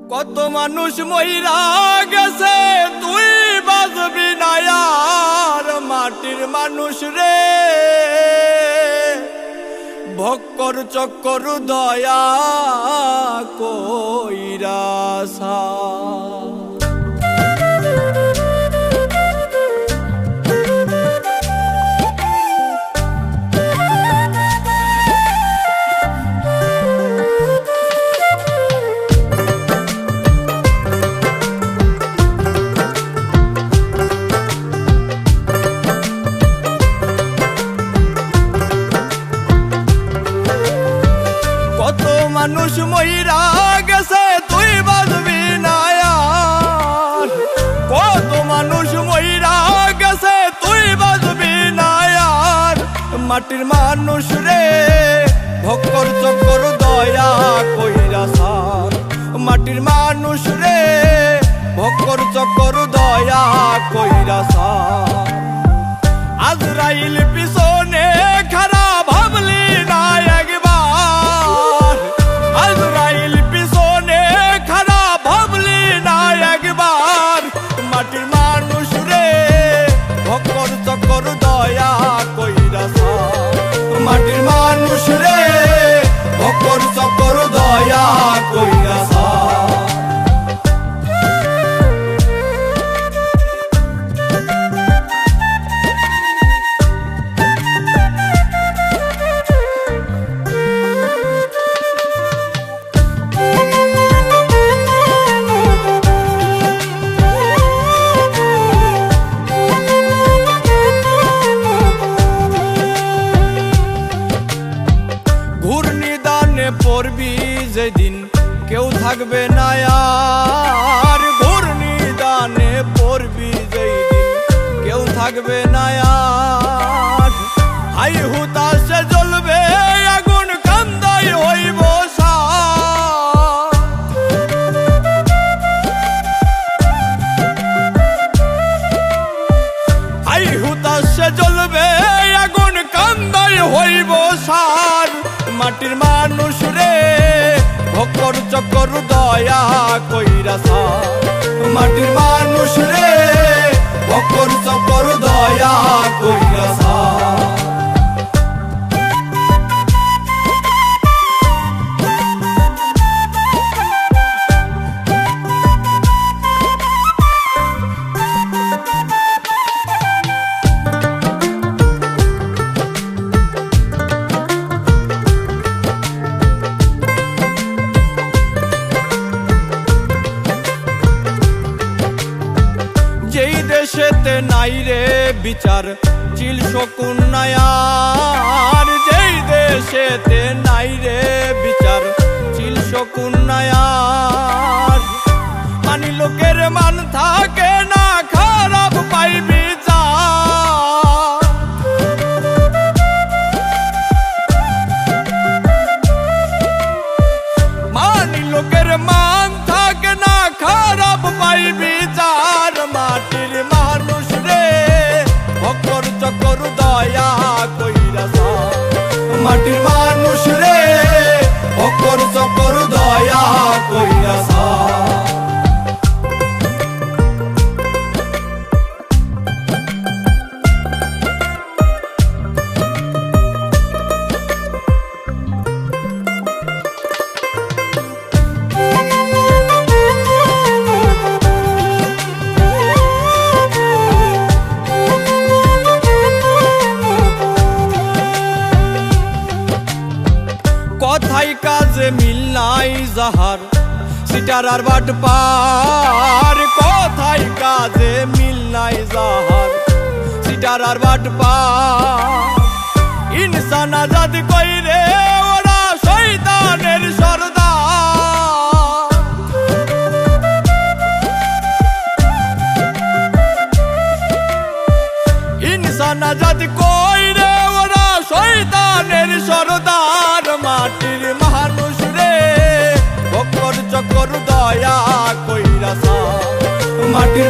কত মানুষ মইরা গেছে তুই বাজবি না আর মাটির মানুষ রে ভক্কর চক্কর দয়া কইরা সা মানুষ মইরা গেছে তুই বাজবি না আর কত মানুষ মইরা গেছে তুই বাজবি না আর মাটির মানুষ রে ভক্কর চক্কর দয়া কইরা সার মাটির মানুষ রে ভক্কর চক্কর দয়া কইরা সার আজরাইল পিছনে খারা ভাবলি না একবার আজরাইল পিছনে খারা ভাবলি না একবার মাটির মানুষ রে ভক্কর চক্কর দয়া কইরা সার মাটির মানুষ রে ভক্কর চক্কর দয়া কইরা সার পড়বি যেদিন কেউ থাকবে না আর ঘূর্ণিদানে পড়বি যেদিন কেউ থাকবে না আর হাই হুতাশে জ্বলবে আগুন কান্দাই হইব হাই হুতাশে জ্বলবে আগুন কান্দাই হইব সার মাটির মানুষ রে ভক্কর চক্কর দয়া কইরা সার মাটির মানুষ রে ভক্কর চক্কর দয়া কইরা সার যেই দেশেতে নাই রে বিচার চিল শকুন নায়ার যেই দেশেতে নাই রে বিচার চিল শকুন নায়ার মানি লোকের মান থাকে না খারাপ পাইবি যা মানি লোকের মান থাকে না খারাপ পাইবি যার মাটির মানুষ রে ভক্কর চক্কর দয়া কইরা সার মাটির মানুষ রে ভক্কর চক্কর দয়া কইরা সার কথাই কাজে মিল নাই যাহার সিটার আর বাট পার কথাই কাজে মিল নাই যাহার সিটার আর বাট পার ইনসান আজাদ কইরে ওরা শয়তানের সরদার ইনসান আজাদ কইরে ওরা শয়তানের সরদার মাটির মানুষ রে ভক্কর চক্কর দয়া কইরা সার মাটির